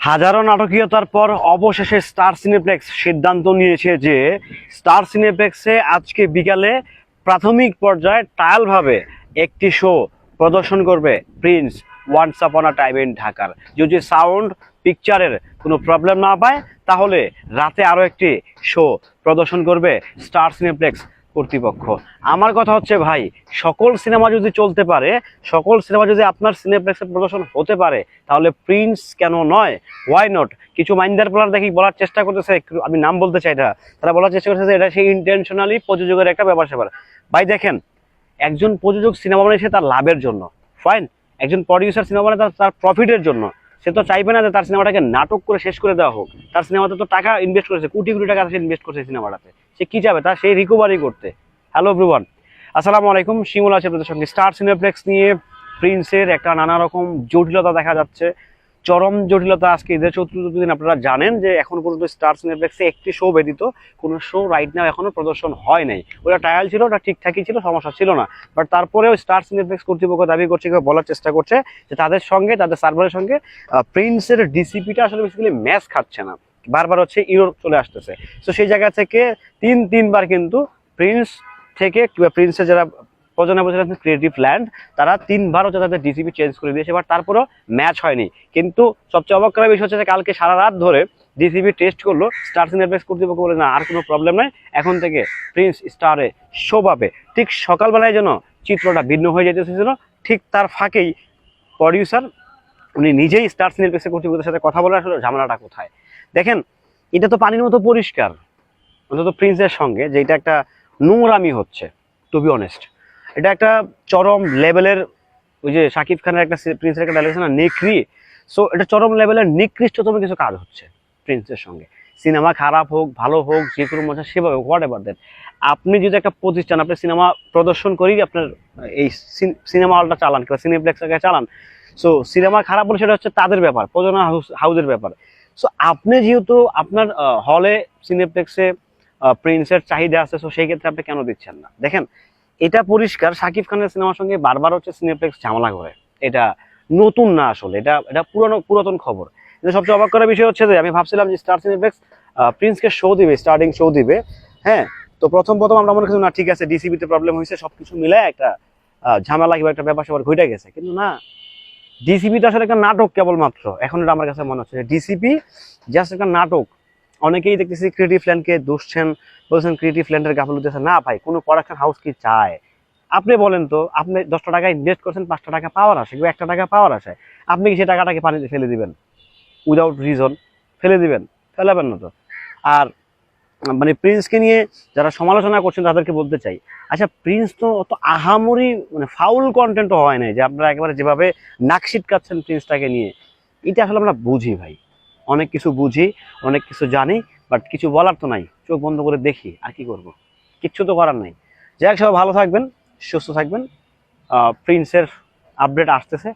হাজারো নাটকীয়তার পর অবশেষে স্টার সিনেপ্লেক্স সিদ্ধান্ত নিয়েছে যে স্টার সিনেপ্লেক্সে আজকে বিকালে প্রাথমিক পর্যায়ে ট্রায়ালভাবে একটি শো প্রদর্শন করবে Prince once upon a time in ঢাকার। যদি সাউন্ড পিকচারের কোনো প্রবলেম না পায় তাহলে রাতে আরও একটি শো প্রদর্শন করবে স্টার সিনেপ্লেক্স কর্তৃপক্ষ। আমার কথা হচ্ছে ভাই, সকল সিনেমা যদি চলতে পারে, সকল সিনেমা যদি আপনার সিনেপ্লেক্সে প্রদর্শন হতে পারে, তাহলে প্রিন্স কেন নয়? Why not? কিছু মাইন্ডার প্লার দেখি বলার চেষ্টা করতেছে, আমি নাম বলতে চাই না, তারা বলার চেষ্টা করতেছে এটা সেই ইন্টেনশনালি প্রযোজকের একটা ব্যাপার স্যাপার। ভাই দেখেন, একজন প্রযোজক সিনেমা বানাইছে তার লাভের জন্য, ফাইন। একজন প্রডিউসার সিনেমা বানায় তার প্রফিটের জন্য। সে তো চাইবে না যে তার সিনেমাটাকে নাটক করে শেষ করে দেওয়া হোক। তার সিনেমাতে তো টাকা ইনভেস্ট করেছে, কোটি কোটি টাকা সে ইনভেস্ট করছে সিনেমাটাতে। সে কি চাবে? তার সেই রিকভারি করতে। হ্যালো এভরিওয়ান, আসসালামু আলাইকুম। শিমুল আছে আপনাদের সঙ্গে। স্টার সিনেপ্লেক্স নিয়ে প্রিন্সের একটা নানা রকম জটিলতা দেখা যাচ্ছে, চরম জটিলতা। আজকে ঈদের চতুর্থ দিন, আপনারা জানেন যে এখন পর্যন্ত স্টার সিনেপ্লেক্সে একটি শো ব্যতীত কোনো শো রাইট নাও এখনো প্রদর্শন হয় নাই। ওটা ট্রায়াল ছিল, ওটা ঠিকঠাকই ছিল, সমস্যা ছিল না। বাট তারপরেও স্টার সিনেপ্লেক্স কর্তৃপক্ষ দাবি করছে, বলার চেষ্টা করছে যে তাদের সঙ্গে, তাদের সার্ভারের সঙ্গে প্রিন্সের ডিসিপিটা আসলে বেসিক্যালি ম্যাচ খাচ্ছে না, বারবার হচ্ছে ইরর চলে আসতেছে। তো সেই জায়গা থেকে তিনবার কিন্তু প্রিন্স থেকে কিংবা প্রিন্সের যারা প্রযোজনা পরিচালক ক্রিয়েটিভ ল্যান্ড, তারা তিনবার হচ্ছে তাদের ডিসিপি চেঞ্জ করে দিয়েছে, বাট তারপরেও ম্যাচ হয়নি। কিন্তু সবচেয়ে অবাক করার বিষয় হচ্ছে যে কালকে সারা রাত ধরে ডিসিপি টেস্ট করলো, স্টার সিনেপ্লেক্স কর্তৃপক্ষ বলে না, আর কোনো প্রবলেম নাই, এখন থেকে প্রিন্স স্টারে শো পাবে। ঠিক সকালবেলায় যেন চিত্রটা ভিন্ন হয়ে যেতেছিল, ঠিক তার ফাঁকেই প্রডিউসার উনি নিজেই স্টার সিনেপ্লেক্সের কর্তৃপক্ষের সাথে কথা বলে আসলে ঝামেলাটা কোথায়। দেখেন, এটা তো পানির মতো পরিষ্কার, অন্তত প্রিন্সের সঙ্গে যে এটা একটা নোংরামি হচ্ছে। টু বি অনেস্ট, এটা একটা চরম লেভেলের, ওই যে শাকিব খানের একটা প্রিন্সের একটা ডায়লগ আছে না, নেকড়ি। সো এটা চরম লেভেলের নিকৃষ্টতম কিছু কাজ হচ্ছে প্রিন্সের সঙ্গে। সিনেমা খারাপ হোক ভালো হোক, যে কোনো মজা সেভাবে হোয়াট এভার দেন, আপনি যদি একটা প্রতিষ্ঠান, আপনি সিনেমা প্রদর্শন করেই আপনার এই সিনেমা হলটা চালান কিংবা সিনেপ্লেক্সটাকে চালান, সো সিনেমা খারাপ বলে সেটা হচ্ছে তাদের ব্যাপার, প্রযোজনা হাউসের ব্যাপার। সো আপনি যেহেতু আপনার হলে সিনেপ্লেক্সে প্রিন্সের চাহিদা আছে, সো সেই ক্ষেত্রে আপনি কেন দিচ্ছেন না? দেখেন, এটা পরিষ্কার শাকিব খানের সিনেমার সঙ্গে বারবার হচ্ছে সিনেপ্লেক্স ঝামেলা করে। এটা নতুন না, আসলে এটা এটা পুরাতন খবর। কিন্তু সবচেয়ে অবাক করার বিষয় হচ্ছে যে আমি ভাবছিলাম যে স্টার সিনেপ্লেক্স প্রিন্সকে শো দিবে, স্টার্টিং শো দিবে। হ্যাঁ, তো প্রথম আমরা মনে করছি না, ঠিক আছে, ডিসিবিতে প্রবলেম হয়েছে, সবকিছু মিলে একটা ঝামেলা কিংবা একটা ব্যাপার স্যাপার ঘটে গেছে। কিন্তু না, ডিসিপিটা আসলে একটা নাটক কেবলমাত্র। এখন এটা আমার কাছে মনে হচ্ছে ডিসিপি জাস্ট একটা নাটক। অনেকেই দেখতেছি ক্রিয়েটিভ ল্যান্ডকে দুষছেন, বলছেন ক্রিয়েটিভ ল্যান্ডের গাফিলতি আছে। না ভাই, কোনো প্রোডাকশন হাউস কি চায়? আপনি বলেন তো, আপনি 10টা টাকা ইনভেস্ট করছেন, 5টা টাকা পাওয়ার আসে কিংবা 1টা টাকা পাওয়ার আসে, আপনি কি সেই টাকাটাকে পানিতে ফেলে দিবেন? উইদাউট রিজন ফেলে দিবেন? ফেলাবেন না তো। আর মানে প্রিন্সকে নিয়ে যারা সমালোচনা করছেন তাদেরকে বলতে চাই, আচ্ছা প্রিন্স তো অত আহামরি মানে ফাউল কন্টেন্টও হয় নাই যে আপনারা একেবারে যেভাবে নাক সিটকাচ্ছেন প্রিন্সটাকে নিয়ে। এটা আসলে আমরা বুঝি ভাই, অনেক কিছু বুঝি, অনেক কিছু জানি, বাট কিছু বলার তো নাই, চোখ বন্ধ করে দেখি, আর কি করব? কিচ্ছু তো করার নাই। যাই হোক, সবাই ভালো থাকবেন, সুস্থ থাকবেন। প্রিন্সের আপডেট আসতেছে,